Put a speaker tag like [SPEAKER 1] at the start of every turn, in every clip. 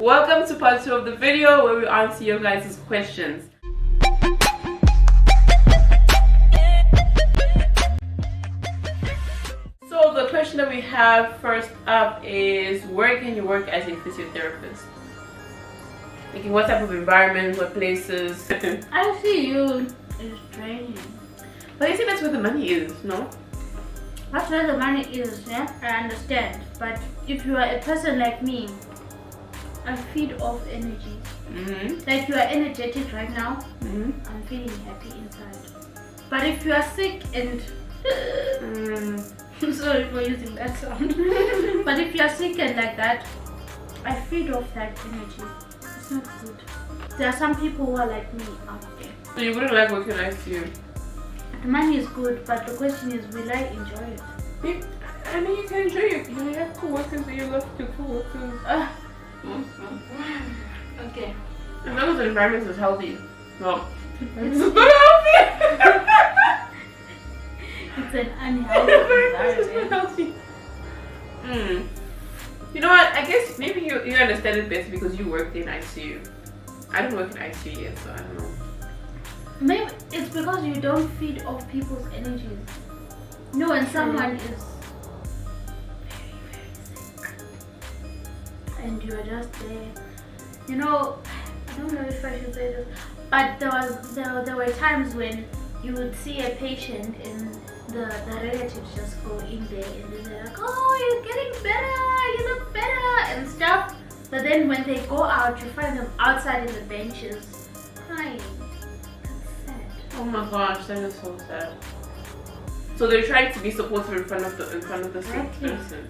[SPEAKER 1] Welcome to part 2 of the video where we answer your guys' questions. So the question that we have first up is, where can you work as a physiotherapist? Like in what type of environment, what places?
[SPEAKER 2] I see you is training.
[SPEAKER 1] But I think that's where the money is, no?
[SPEAKER 2] That's where the money is, yeah? I understand. But if you are a person like me, I feed off energy. Like you are energetic right now, I'm feeling happy inside. But if you are sick and... sorry for using that sound. But if you are sick and like that, I feed off that energy. It's not good. There are some people who are like me out there.
[SPEAKER 1] So you wouldn't like working next to you?
[SPEAKER 2] The money is good, but the question is, will I enjoy it?
[SPEAKER 1] I mean, you can enjoy it. You have co-workers and you love your co-workers.
[SPEAKER 2] Okay.
[SPEAKER 1] As long as the environment is healthy. Well, it's not healthy!
[SPEAKER 2] It's an unhealthy environment.
[SPEAKER 1] You know what? I guess maybe you understand it best because you worked in ICU. I don't work in ICU yet, so I don't know.
[SPEAKER 2] Maybe it's because you don't feed off people's energies. No, when someone is very, very sick and you are just there, you know, I don't know if I should say this, but there were times when you would see a patient and the relatives just go in there and they're like, oh, you're getting better, you look better and stuff. But then when they go out, you find them outside in the benches crying.
[SPEAKER 1] Oh my gosh, that is so sad. So they're trying to be supportive in front of the sick person.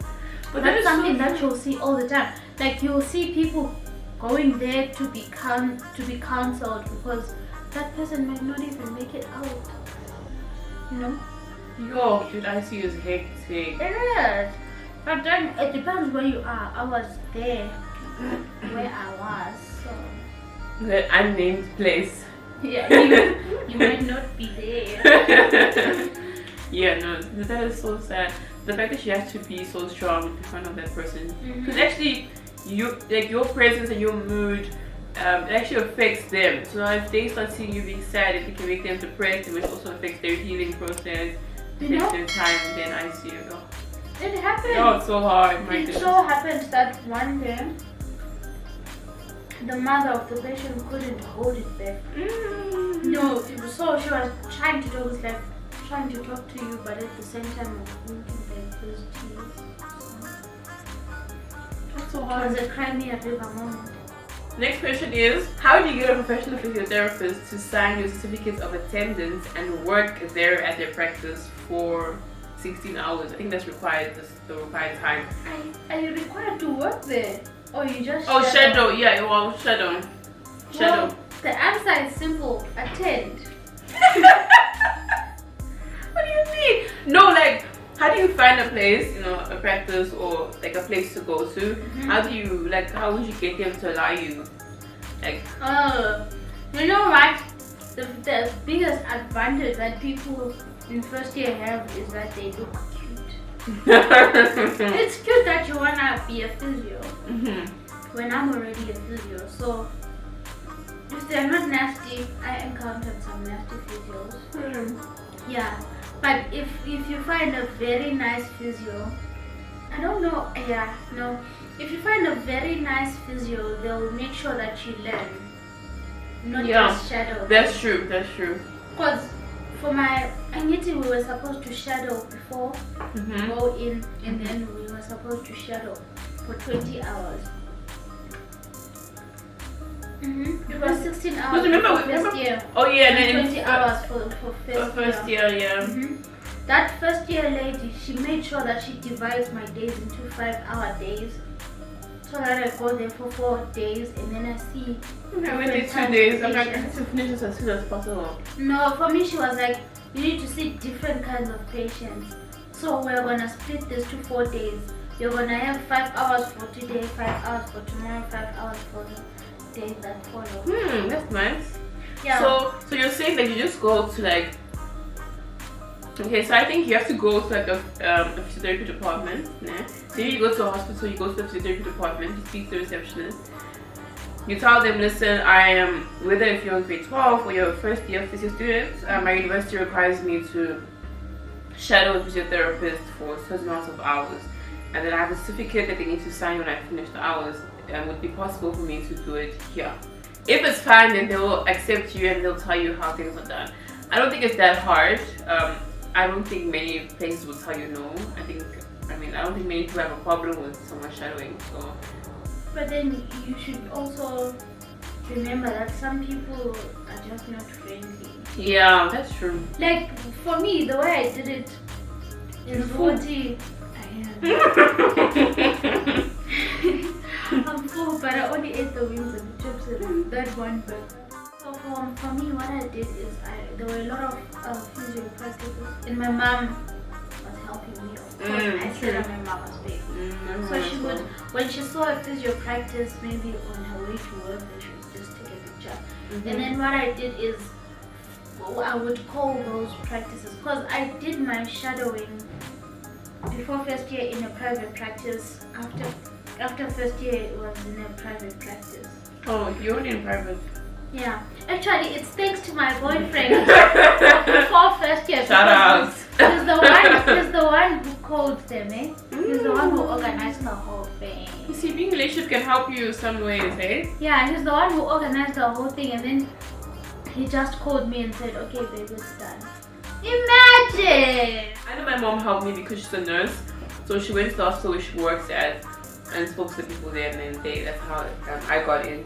[SPEAKER 1] But
[SPEAKER 2] that's something that you'll see all the time. Like you'll see people going there to be counseled because that person might not even make it out. You know?
[SPEAKER 1] Yo, dude, ICU is hectic.
[SPEAKER 2] It is. But then it depends where you are. I was there where I was. So
[SPEAKER 1] The unnamed place.
[SPEAKER 2] yeah, you might not be there.
[SPEAKER 1] Yeah, no, that is so sad. The fact that she has to be so strong in front of that person, because actually, your presence and your mood, it actually affects them. So if they start seeing you being sad, it can make them depressed, which also affects their healing process, affects their time in ICU. Oh.
[SPEAKER 2] It happened.
[SPEAKER 1] Oh, it's so hard. My
[SPEAKER 2] It
[SPEAKER 1] goodness.
[SPEAKER 2] so happened that one day, the mother of the patient couldn't hold it back. No, it was so she was trying to do, was like trying to talk to you, but at the same time was thinking like those tears.
[SPEAKER 1] That's so
[SPEAKER 2] It
[SPEAKER 1] hard.
[SPEAKER 2] was a cry me a river moment.
[SPEAKER 1] Next question is, how do you get a professional physiotherapist to sign your certificates of attendance and work there at their practice for 16 hours? I think that's required, the required time.
[SPEAKER 2] Are you required to work there? Or you just
[SPEAKER 1] shadow. Yeah, well, shadow.
[SPEAKER 2] Well, the answer is simple. Attend.
[SPEAKER 1] What do you mean? No, like, how do you find a place, you know, a practice or like a place to go to? How do you, like, how would you get them to allow you? Like,
[SPEAKER 2] you know what? The biggest advantage that people in first year have is that they look cute. It's cute that you wanna be a physio when I'm already a physio. So if they're not nasty, I encountered some nasty physios. Yeah, but if you find a very nice physio, I don't know. Yeah, no. If you find a very nice physio, they'll make sure that you learn, not just shadow.
[SPEAKER 1] That's true. That's true.
[SPEAKER 2] Because for my Ethnicity, we were supposed to shadow before go in, and then we were supposed to shadow for 20 hours. It was 16 hours for first year.
[SPEAKER 1] Oh yeah, and then
[SPEAKER 2] 20 hours for first
[SPEAKER 1] year. Yeah.
[SPEAKER 2] That first year lady, she made sure that she divides my days into 5-hour days, so that I go there for 4 days and then I see.
[SPEAKER 1] I went there 2 days. I'm like, I have to finish this as soon as possible.
[SPEAKER 2] No, for me she was like, you need to see different kinds of patients. So we're gonna split this to 4 days. You're gonna have 5 hours for today, 5 hours for tomorrow, 5 hours for the days that follow.
[SPEAKER 1] That's nice.
[SPEAKER 2] Yeah.
[SPEAKER 1] So you're saying that you just go to like. Okay, so I think you have to go to like a physiotherapy department. Yeah? So you go to a hospital, you go to the physiotherapy department, you speak to the receptionist, You tell them, listen, I am, whether if you're in grade 12 or you're a first year physio student, my university requires me to shadow a physiotherapist for a certain amount of hours. And then I have a certificate that they need to sign when I finish the hours, and would it be possible for me to do it here? If it's fine, then they will accept you and they'll tell you how things are done. I don't think it's that hard. I don't think many places will tell you no. I don't think many people have a problem with someone shadowing. So.
[SPEAKER 2] But then you should also remember that some people are just not friendly.
[SPEAKER 1] Yeah, that's true.
[SPEAKER 2] Like for me, the way I did it in Zodi, I'm full, but I only ate the wings and the chips and that one bit. So for me, what I did is there were a lot of physio practices, and my mom was helping me. Of course, I said that my mom was big. So she would, when she saw a physio practice, maybe on her way to work, she would just take a picture. And then what I did is I would call those practices, because I did my shadowing before first year in a private practice. After first year, it was in a private practice.
[SPEAKER 1] Oh, you're only in private?
[SPEAKER 2] Yeah. Actually, it's thanks to my boyfriend before first year.
[SPEAKER 1] Shout out.
[SPEAKER 2] He's the one who called them, eh? He's the one who organized the whole thing.
[SPEAKER 1] You see, being in a relationship can help you some ways, eh?
[SPEAKER 2] Yeah, he's the one who organized the whole thing, and then he just called me and said, okay, baby, it's done. Imagine!
[SPEAKER 1] I know my mom helped me because she's a nurse. So she went to the hospital where she works at and spoke to the people there, and then that's how I got in.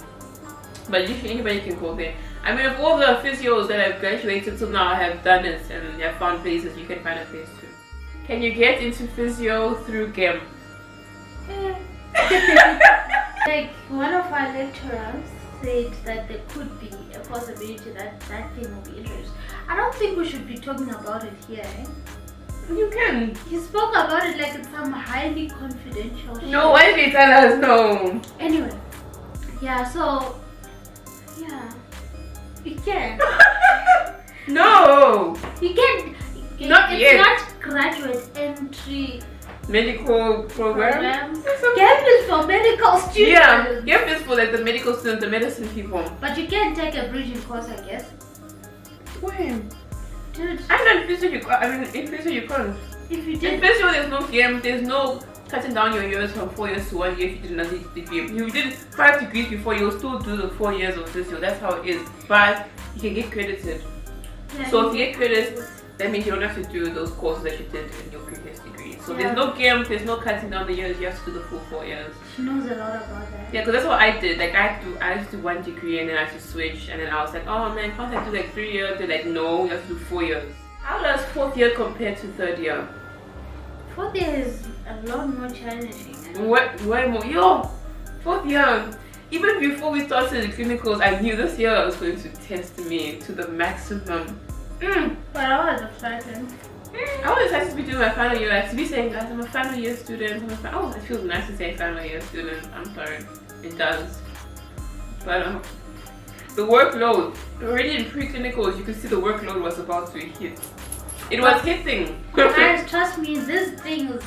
[SPEAKER 1] But usually anybody can go there. I mean, of all the physios that have graduated till now have done it and have found places, you can find a place too. Can you get into physio through GEM?
[SPEAKER 2] Like one of our lecturers said that there could be a possibility that that thing will be introduced. I don't think we should be talking about it here, eh?
[SPEAKER 1] You can.
[SPEAKER 2] He spoke about it like it's some highly confidential shit.
[SPEAKER 1] No, why did they tell us no?
[SPEAKER 2] Anyway, yeah, so, yeah, you can.
[SPEAKER 1] No!
[SPEAKER 2] You can.
[SPEAKER 1] Not
[SPEAKER 2] it's
[SPEAKER 1] yet.
[SPEAKER 2] Not graduate entry
[SPEAKER 1] Medical program?
[SPEAKER 2] GEM is for medical students.
[SPEAKER 1] Yeah, GEM is for like the medical students, the medicine people.
[SPEAKER 2] But you can take a bridging course, I guess.
[SPEAKER 1] When?
[SPEAKER 2] Dude.
[SPEAKER 1] I'm not in physio, in physio you can't.
[SPEAKER 2] If you did.
[SPEAKER 1] In physio there's no GEM, there's no cutting down your years from 4 years to 1 year if you did another degree. If you did 5 degrees before, you'll still do the 4 years of physio. That's how it is. But you can get credited.
[SPEAKER 2] Yeah,
[SPEAKER 1] so if you get credits, that means you don't have to do those courses that you did in your previous degree. So there's no GEM, there's no cutting down the years, you have to do the full 4 years.
[SPEAKER 2] She knows a lot about that.
[SPEAKER 1] Yeah, because that's what I did. Like I used to do 1 degree and then I had to switch, and then I was like, oh man, can't I do like 3 years? They're like, no, you have to do 4 years. How does 4th year compare to 3rd year?
[SPEAKER 2] 4th year is a lot more challenging.
[SPEAKER 1] Way more. Yo, 4th year. Even before we started the clinicals, I knew this year was going to test me to the maximum.
[SPEAKER 2] But I was excited.
[SPEAKER 1] I was excited to be doing my final year. Like, to be saying, guys, I'm a final year student. Oh, it feels nice to say final year student. I'm sorry. It does. But the workload, already in pre-clinicals, you could see the workload was about to hit. It was hitting.
[SPEAKER 2] Guys, trust me, these things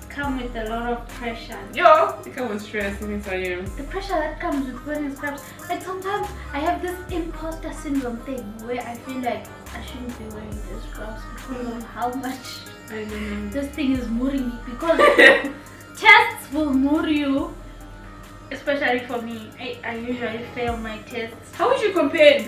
[SPEAKER 2] come with a lot of pressure.
[SPEAKER 1] Yo, it comes with stress, let me tell you.
[SPEAKER 2] The pressure that comes with wearing scrubs. Like sometimes I have this imposter syndrome thing where I feel like I shouldn't be wearing these scrubs because of how much this thing is mooring me. Because tests will moor you. Especially for me, I usually fail my tests.
[SPEAKER 1] How would you compare,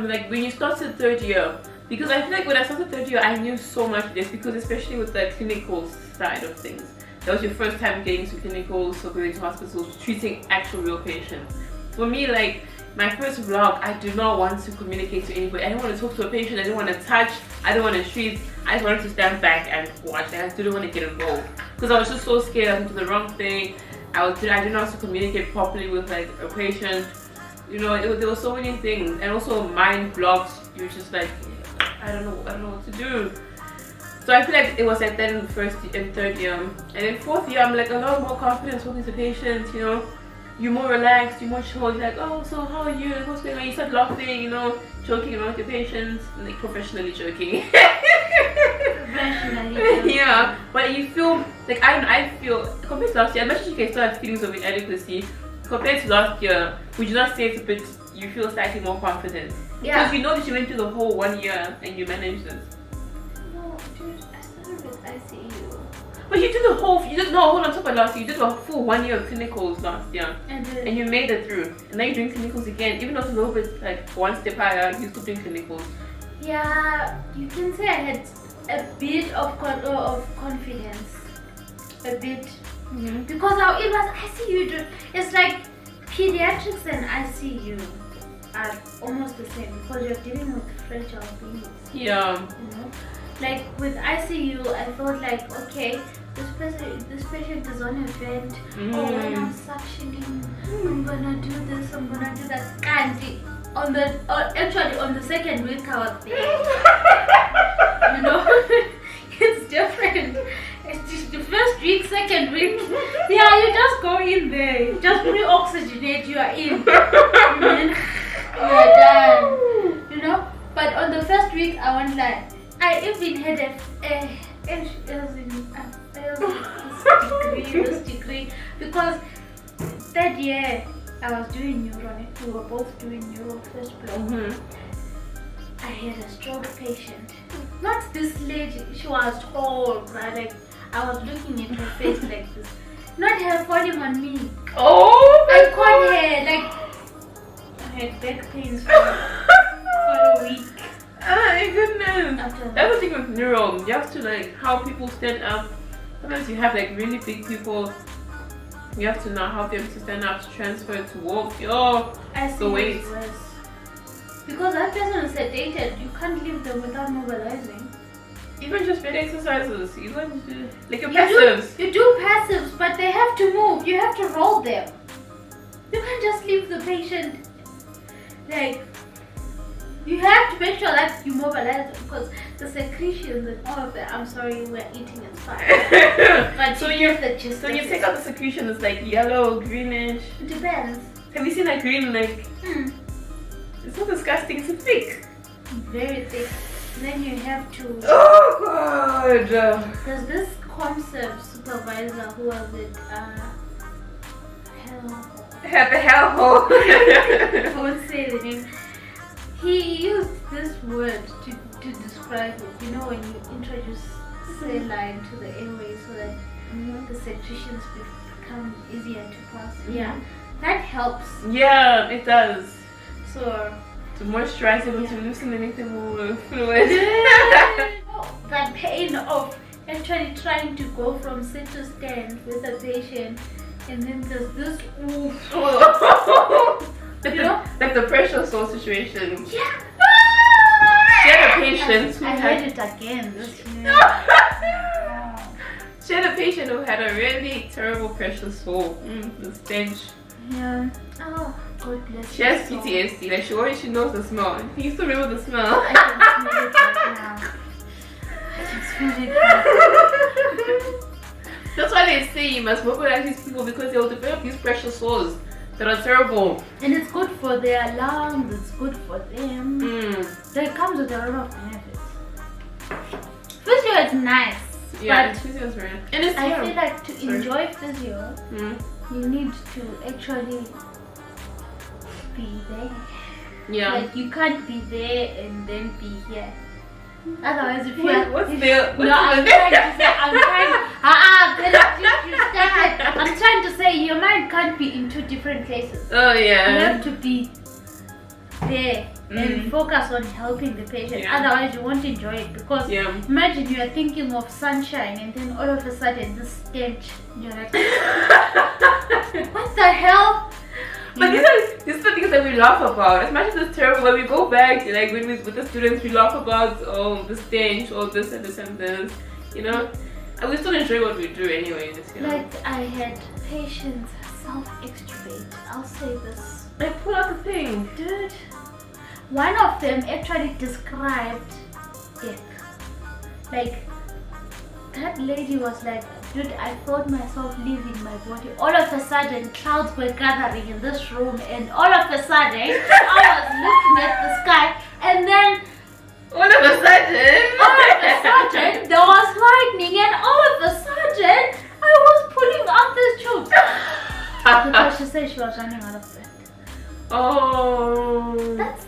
[SPEAKER 1] like when you started 3rd year? Because I feel like when I started 3rd year, I knew so much of this, because especially with the clinical side of things. That was your first time getting to clinicals, so going to hospitals, treating actual real patients. For me, like my first vlog, I did not want to communicate to anybody. I didn't want to talk to a patient, I didn't want to touch, I didn't want to treat. I just wanted to stand back and watch. I didn't want to get involved because I was just so scared I would do the wrong thing. I didn't know how to communicate properly with like a patient. You know, there were so many things, and also mind blocks. You're just like, I don't know what to do. So I feel like it was like that in the 1st and 3rd year, and then 4th year I'm like a lot more confident talking to patients. You know, you're more relaxed, you're more chill. You're like, oh, so how are you? Like, what's going on? You start laughing, you know, joking around with your patients, like professionally joking. Yeah, but you feel like I feel compared to last year, I'm actually can still have feelings of inadequacy. compared to last year, would you not say it's a bit, you feel slightly more confident?
[SPEAKER 2] Yeah.
[SPEAKER 1] Because you know that you went through the whole 1 year and you managed it.
[SPEAKER 2] No, dude, I started with ICU.
[SPEAKER 1] But you did the whole, you did, no, hold on, talk about last year. You did a full 1 year of clinicals last year. And you made it through. And now you're doing clinicals again. Even though it's a little bit like one step higher, you're still doing clinicals.
[SPEAKER 2] Yeah, you can say I had a bit of confidence. A bit.
[SPEAKER 1] Mm-hmm.
[SPEAKER 2] Because it was ICU, dude. It's like pediatrics and ICU are almost the same because you're dealing with fragile babies.
[SPEAKER 1] Yeah.
[SPEAKER 2] You know? Like with ICU, I felt like, okay, this patient is on a vent. Oh, when I'm suctioning, I'm gonna do this, I'm gonna do that. Candy. Actually, on the second week, I was there. You know, it's different. It's just the first week, second week. Yeah, you just go in there, just pre-oxygenate, you are in. And then you are done. You know, but on the first week, I won't lie. I even had this degree because that year I was doing neuro. We were both doing neuro first block. I had a stroke patient. Not this lady. She was tall, right? Like I was looking at her face like this. Not her falling on me.
[SPEAKER 1] Oh!
[SPEAKER 2] I caught her like I had back pains for a week.
[SPEAKER 1] Oh my goodness! That's the thing with neuro. You have to like how people stand up. Sometimes you have like really big people. You have to know how them to stand up, to transfer, to walk. Oh, the weight.
[SPEAKER 2] Because that person is sedated, you can't leave them without mobilizing.
[SPEAKER 1] Even just bed exercises, you don't do like your passives.
[SPEAKER 2] You do passives, but they have to move. You have to roll them. You can't just leave the patient like. You have to make sure that you mobilize them because the secretions and all of that. I'm sorry, we're eating and fine. But
[SPEAKER 1] so you take out the secretion. It's like yellow, greenish.
[SPEAKER 2] It depends.
[SPEAKER 1] Have you seen that green? Like it's not disgusting. It's thick.
[SPEAKER 2] Very thick. And then you have to.
[SPEAKER 1] Oh God!
[SPEAKER 2] There's this concept supervisor who was it?
[SPEAKER 1] Have a hellhole.
[SPEAKER 2] I won't say the name. He used this word to describe it. You know when you introduce saline to the airway so that the secretions become easier to pass. Yeah, that helps.
[SPEAKER 1] Yeah, it does.
[SPEAKER 2] So
[SPEAKER 1] to moisturize it, to loosen anything more fluid.
[SPEAKER 2] That pain of actually trying to go from sit to stand with a patient, and then there's this
[SPEAKER 1] like the pressure sore situation.
[SPEAKER 2] Yeah.
[SPEAKER 1] She had a patient who
[SPEAKER 2] I had it again this year.
[SPEAKER 1] She had a patient who had a really terrible pressure sore. The stench.
[SPEAKER 2] Yeah. Oh, God bless.
[SPEAKER 1] She has PTSD. Like she knows the smell. Can you still remember the smell?
[SPEAKER 2] I can smell it right now. I can smell it right now.
[SPEAKER 1] That's why they say you must mobilize these people because they will develop these pressure sores that are terrible.
[SPEAKER 2] And it's good for their lungs, it's good for them. So it comes with a lot of benefits. Physio is nice.
[SPEAKER 1] Yeah, physio is very nice. And it's
[SPEAKER 2] I feel like to enjoy physio, you need to actually be there.
[SPEAKER 1] Yeah.
[SPEAKER 2] Like you can't be there and then be here. Otherwise, if you
[SPEAKER 1] I'm trying
[SPEAKER 2] to say your mind can't be in two different places.
[SPEAKER 1] Oh yeah.
[SPEAKER 2] You have to be there and focus on helping the patient. Otherwise, you won't enjoy it because imagine you are thinking of sunshine and then all of a sudden this stench. You're like, what the hell?
[SPEAKER 1] But these are the things that we laugh about. As much as it's terrible, when we go back, like when we with the students, we laugh about the stench or this and this and this, you know. And we still enjoy what we do anyway. You know?
[SPEAKER 2] Like I had patients self-extubate. I'll say this.
[SPEAKER 1] Like pull out the thing,
[SPEAKER 2] dude. One of them actually described death. Like that lady was like, dude, I felt myself leaving my body. All of a sudden, clouds were gathering in this room, and all of a sudden, I was looking at the sky, and then
[SPEAKER 1] all of a sudden,
[SPEAKER 2] there was lightning, and all of a sudden, I was pulling out this tube. Because she said she was running out of breath.
[SPEAKER 1] Oh.
[SPEAKER 2] That's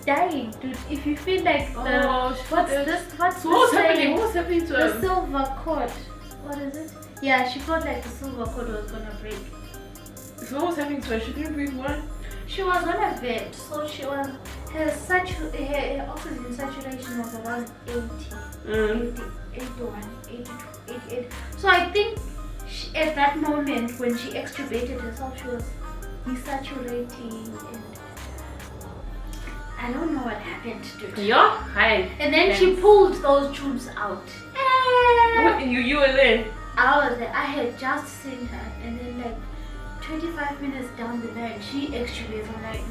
[SPEAKER 2] dying, dude. If you feel like what's
[SPEAKER 1] So what's happening? What's happening to
[SPEAKER 2] the
[SPEAKER 1] him?
[SPEAKER 2] silver cord. What is it? Yeah, she felt like the silver cord was gonna break.
[SPEAKER 1] So what was happening to her? She couldn't breathe what?
[SPEAKER 2] She was on a bed, so she was her oxygen saturation was around 80, 81, 82, 88. So I think at that moment when she extubated herself, she was desaturating, and I don't know what happened to her.
[SPEAKER 1] Yeah, hi.
[SPEAKER 2] And then she pulled those tubes out.
[SPEAKER 1] What, you were there?
[SPEAKER 2] I was there. I had just seen her, and then like 25 minutes down the line, she extubates. I'm like,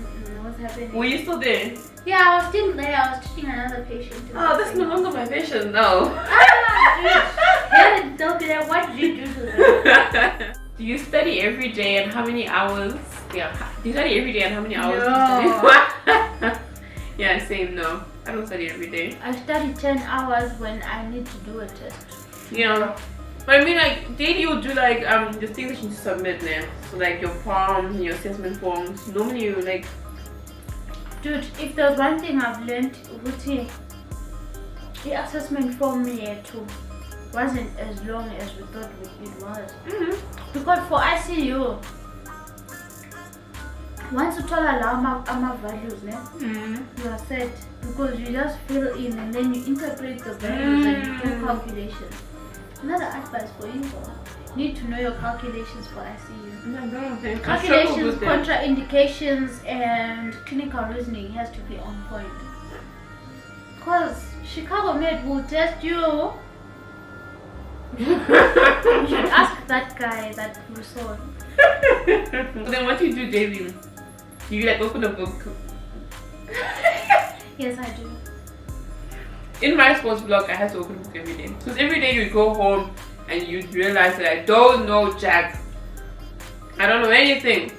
[SPEAKER 2] what's happening?
[SPEAKER 1] Were you still there?
[SPEAKER 2] Yeah, I was still there. I was treating another patient.
[SPEAKER 1] Oh, that's no longer my patient, no.
[SPEAKER 2] Yeah, they'll be like, what did you do to them?
[SPEAKER 1] Do you study every day and how many hours? Yeah, do you study every day and how many hours do
[SPEAKER 2] No.
[SPEAKER 1] you study? Yeah, same, no. I don't study every day.
[SPEAKER 2] I study 10 hours when I need to do a test.
[SPEAKER 1] Yeah. But I mean, like, daily you do like the things that you need to submit now. So like your forms, your assessment forms. Normally you like.
[SPEAKER 2] Dude, if there's one thing I've learned, the assessment form here too wasn't as long as we thought it was. Because for ICU, once you tell our values, you are set. Because you just fill in and then you interpret the values and you do calculations. Another advice for you, though. You need to know your calculations for ICU. Calculations, contraindications, and clinical reasoning has to be on point. Because Chicago Med will test you. You should ask that guy that you saw.
[SPEAKER 1] So then what do you do daily? Do you like open a book?
[SPEAKER 2] Yes, I do.
[SPEAKER 1] In my sports blog, I had to open a book every day. Because every day you go home and you realize that I don't know jack. I don't know anything.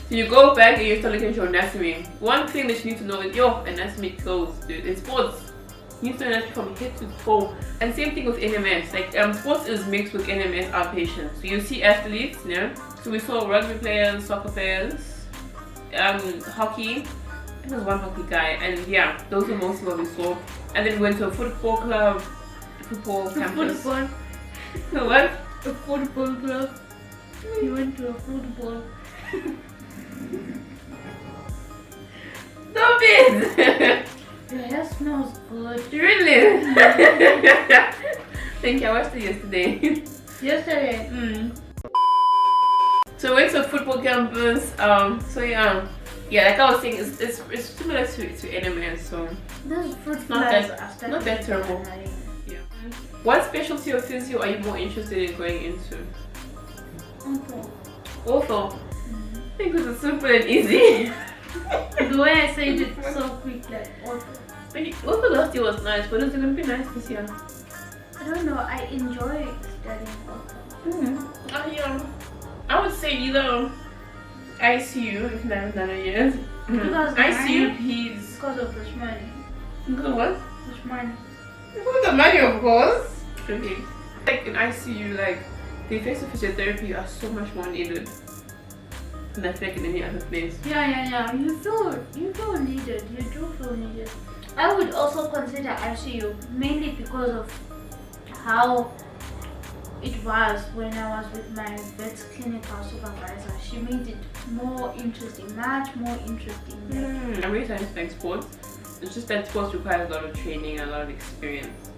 [SPEAKER 1] So you go back and you start looking at your anatomy. One thing that you need to know is your anatomy kills, dude. In sports, you need to know anatomy from head to toe. And same thing with NMS. Like sports is mixed with NMS outpatients. So you see athletes, yeah. So we saw rugby players, soccer players, hockey. There was one hockey guy, and yeah, those were mostly what we saw. And then we went to a football club, football campus.
[SPEAKER 2] Football.
[SPEAKER 1] What?
[SPEAKER 2] A football club. You went to a football.
[SPEAKER 1] Stop it!
[SPEAKER 2] Your hair smells good.
[SPEAKER 1] Really? Thank you, I watched it yesterday.
[SPEAKER 2] Yesterday?
[SPEAKER 1] So we went to a football campus, so yeah, like I was saying, it's similar to NMS, so
[SPEAKER 2] Those fruit
[SPEAKER 1] not
[SPEAKER 2] flies
[SPEAKER 1] that-
[SPEAKER 2] are
[SPEAKER 1] not that terrible. yeah. What specialty of physio are you more interested in going into? Ortho. I think it's simple and easy.
[SPEAKER 2] The way I said it so quick, like
[SPEAKER 1] Ortho last year was nice, but it's going to be nice this year.
[SPEAKER 2] I don't know, I enjoy studying ortho.
[SPEAKER 1] I would say either ICU, if you haven't done it yet.
[SPEAKER 2] Because
[SPEAKER 1] ICU, P's.
[SPEAKER 2] because of the money.
[SPEAKER 1] Because of what?
[SPEAKER 2] Which money?
[SPEAKER 1] Because of the money, of course. Okay. Like in ICU, like the effects of physiotherapy are so much more needed than I think in any other place.
[SPEAKER 2] Yeah. You feel needed. You do feel needed. I would also consider ICU mainly because of how it was when I was with my vet's clinical supervisor. She made it more interesting, much more interesting.
[SPEAKER 1] I really like sports. It's just that sports requires a lot of training and a lot of experience.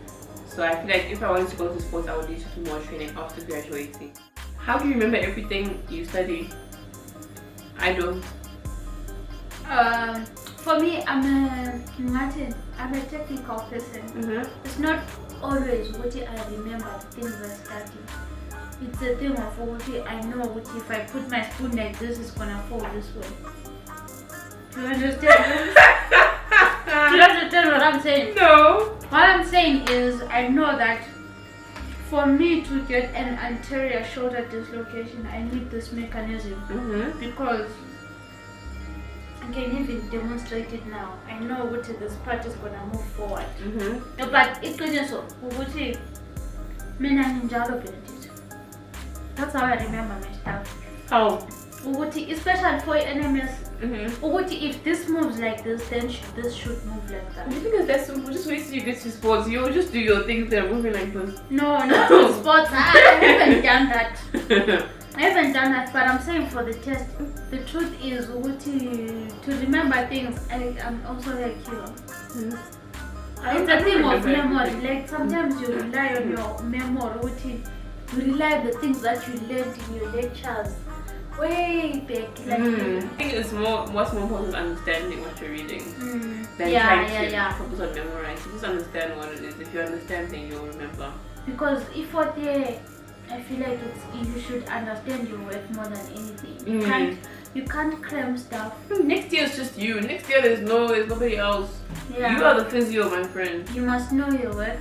[SPEAKER 1] So I feel like if I wanted to go to sports, I would need to do more training after graduating. How do you remember everything you study? I don't.
[SPEAKER 2] For me, I'm a technical person. It's not always what I remember the things I study. It's a thing of what I know what if I put my spoon like this, it's gonna fall this way. Do you understand? Do you understand what I'm saying?
[SPEAKER 1] No.
[SPEAKER 2] What I'm saying is I know that for me to get an anterior shoulder dislocation, I need this mechanism because I can even demonstrate it now. I know what this part is gonna move forward. No, but it couldn't so. That's how I remember my stuff.
[SPEAKER 1] How?
[SPEAKER 2] Especially for NMS. If this moves like this, then this should move like that.
[SPEAKER 1] You think that's simple? Just wait till you get to sports. You'll just do your things that are moving like this.
[SPEAKER 2] No, not in sports. I haven't done that. I haven't done that, but I'm saying for the test, the truth is to remember things. I'm also like you. It's a thing of memory. Like sometimes you rely on your memory. You rely on the things that you learned in your lectures way back. Like
[SPEAKER 1] I think it's what's more important is understanding what you're reading than trying to focus on memorizing. Just understand what it is. If you understand, then you'll remember.
[SPEAKER 2] Because if what they, I feel like you should understand your work more than anything. You can't cram stuff.
[SPEAKER 1] Next year is just you. Next year there's nobody else. Yeah. You are the physio, my friend.
[SPEAKER 2] You must know your work.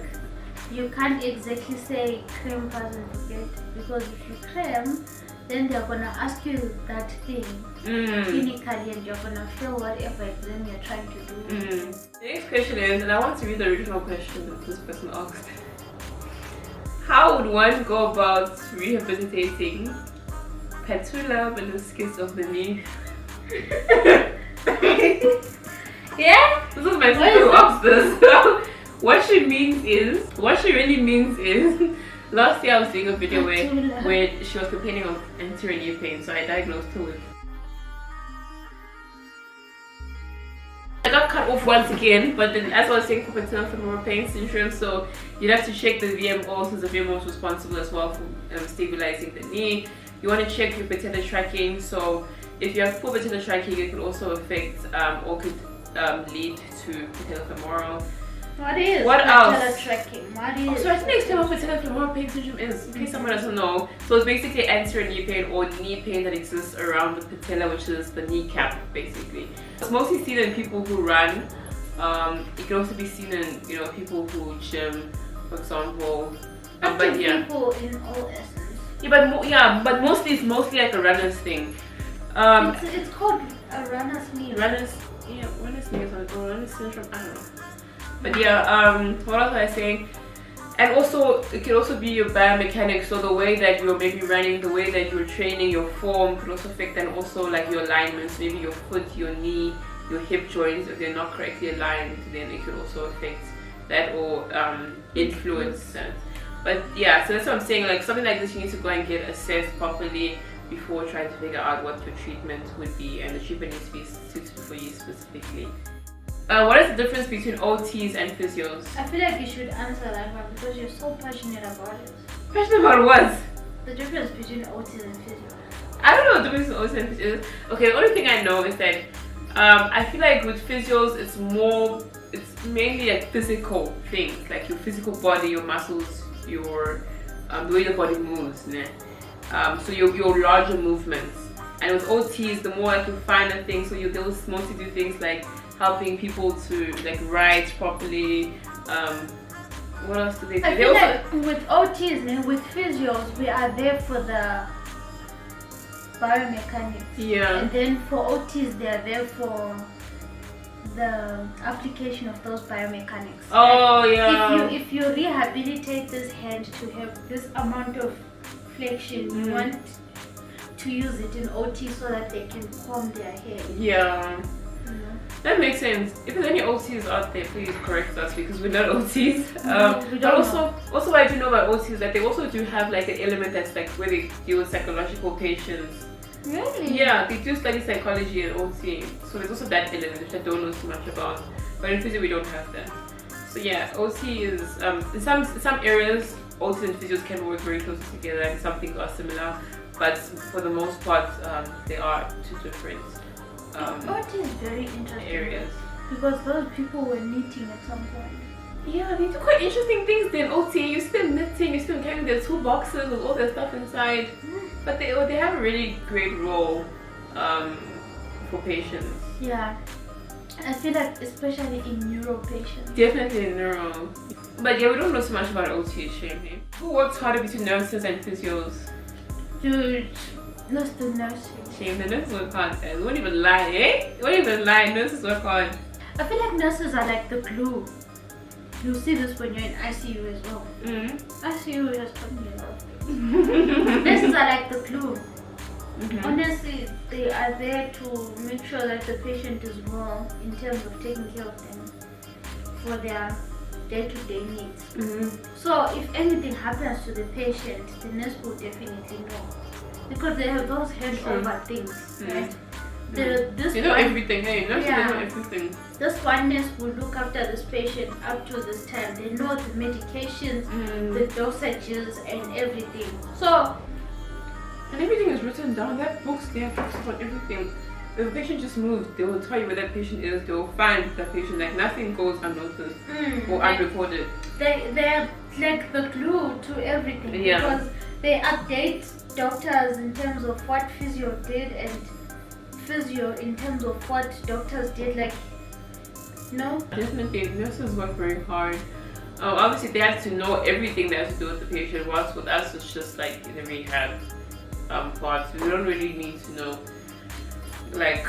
[SPEAKER 2] You can't exactly say cram pass and forget, because if you cram, then they're gonna ask you that thing clinically, and you're gonna fail whatever exam you're trying to do.
[SPEAKER 1] The next question is, and I want to read the original question that this person asked. How would one go about rehabilitating patella meniscus of the knee?
[SPEAKER 2] Yeah?
[SPEAKER 1] This is my sister who asked this. What she really means is, last year I was doing a video where she was complaining of anterior knee pain, so I diagnosed her with. I got cut off once again, but then as I was saying, for patella femoral pain syndrome, so you'd have to check the VMO, since the VMO is responsible as well for stabilizing the knee. You want to check your patella tracking, so if you have poor patella tracking, it could also affect or could lead to patella femoral.
[SPEAKER 2] What else? Tracking? What is?
[SPEAKER 1] So I think explain what patella femoral pain syndrome is, in case someone doesn't know. So it's basically anterior knee pain or knee pain that exists around the patella, which is the kneecap, basically. It's mostly seen in people who run. It can also be seen in people who gym, for example.
[SPEAKER 2] But yeah, people in all essence.
[SPEAKER 1] Yeah, but mostly it's mostly like a runner's thing.
[SPEAKER 2] It's called a runner's knee.
[SPEAKER 1] Runner's knee or runner's syndrome. I don't know. But yeah, what else was I saying? And also, it could also be your biomechanics, so the way that you're maybe running, the way that you're training, your form could also affect, and also like your alignments, maybe your foot, your knee, your hip joints, if they're not correctly aligned, then it could also affect that or influence that. But yeah, so that's what I'm saying, like something like this you need to go and get assessed properly before trying to figure out what your treatment would be, and the treatment needs to be suitable for you specifically. What is the difference between OTs and physios?
[SPEAKER 2] I feel like you should answer that one because you're so passionate about it.
[SPEAKER 1] Passionate about what?
[SPEAKER 2] The difference between OTs and physios.
[SPEAKER 1] I don't know what the difference between OTs and physios. Okay, the only thing I know is that I feel like with physios it's mainly like physical things, like your physical body, your muscles, your the way your body moves, so your larger movements. And with OTs, the more like you finer things, so they'll mostly do things like helping people to like write properly. What else do they do?
[SPEAKER 2] I feel like with OTs and with physios, we are there for the biomechanics.
[SPEAKER 1] Yeah.
[SPEAKER 2] And then for OTs, they are there for the application of those biomechanics.
[SPEAKER 1] Oh,
[SPEAKER 2] like,
[SPEAKER 1] yeah.
[SPEAKER 2] If you rehabilitate this hand to have this amount of flexion, you want to use it in OT so that they can comb their hair.
[SPEAKER 1] Yeah. That makes sense. If there's any OTs out there, please correct us because we're not OTs.
[SPEAKER 2] We don't
[SPEAKER 1] but also what I do know about OTs is that they also do have like an element that's like where they deal with psychological patients.
[SPEAKER 2] Really?
[SPEAKER 1] Yeah, they do study psychology and OT. So there's also that element which I don't know too much about. But in physio we don't have that. So yeah, OT is in some areas OT and physios can work very closely together and some things are similar. But for the most part, they are two different
[SPEAKER 2] OT is very interesting
[SPEAKER 1] areas.
[SPEAKER 2] Because those people were knitting at some point.
[SPEAKER 1] Yeah, they do quite interesting things in OT. You see them knitting, you see them carrying their toolboxes with all their stuff inside. But they have a really great role for patients.
[SPEAKER 2] Yeah. I feel like especially in neuro patients.
[SPEAKER 1] Definitely in neuro. But yeah, we don't know so much about OT, shame. Who works harder between nurses and physios?
[SPEAKER 2] Dude, let's do nursing.
[SPEAKER 1] Shame, the nurses work hard, guys. Won't even lie, eh? Won't even lie, nurses work hard.
[SPEAKER 2] I feel like nurses are like the glue. You'll see this when you're in ICU as well. ICU has taught me a lot. Nurses are like the glue. Honestly, they are there to make sure that the patient is well in terms of taking care of them for their day-to-day needs. So if anything happens to the patient, the nurse will definitely know, because they have those handover things, right?
[SPEAKER 1] You know everything, hey, nurses know everything.
[SPEAKER 2] This one nurse will look after this patient up to this time. They know the medications, the dosages, and everything. So,
[SPEAKER 1] and everything is written down. That books, they have books about everything. If the patient just moves, they will tell you where that patient is. They will find the patient. Like nothing goes unnoticed or unreported.
[SPEAKER 2] They're like the glue to everything, because they update doctors in terms of what physio did and physio in terms of what doctors did. Like, no. Definitely,
[SPEAKER 1] nurses work very hard. Obviously, they have to know everything that has to do with the patient. Whilst with us, it's just like the rehab part. So we don't really need to know like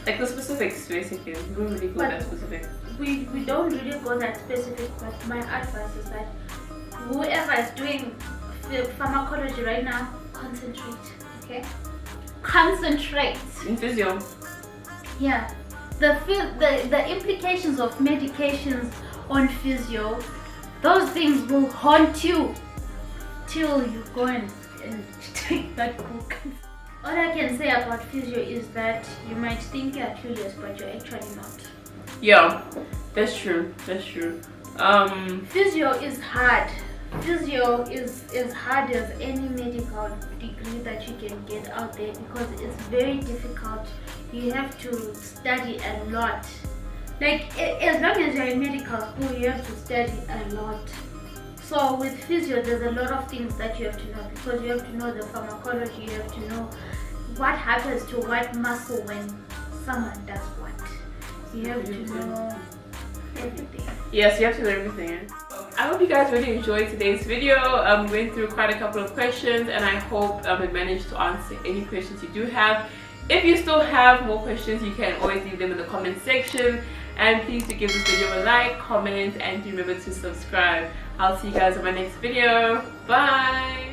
[SPEAKER 1] the specifics. Basically, we don't really go that specific.
[SPEAKER 2] We don't really go that specific. But my advice is that whoever is doing pharmacology right now, concentrate. Okay, concentrate.
[SPEAKER 1] In physio.
[SPEAKER 2] Yeah. The implications of medications on physio, those things will haunt you till you go and take that book. All I can say about physio is that you might think you're curious, but you're actually not.
[SPEAKER 1] Yeah, that's true. That's true.
[SPEAKER 2] Physio is hard. Physio is as hard as any medical degree that you can get out there, because it's very difficult. You have to study a lot. Like, as long as you're in medical school, you have to study a lot. So with physio, there's a lot of things that you have to know, because you have to know the pharmacology, you have to know what happens to what muscle when someone does what. You have to know everything.
[SPEAKER 1] Yes, you have to know everything. I hope you guys really enjoyed today's video. We went through quite a couple of questions, and I hope we managed to answer any questions you do have. If you still have more questions, you can always leave them in the comment section. And please do give this video a like, comment, and remember to subscribe. I'll see you guys in my next video. Bye!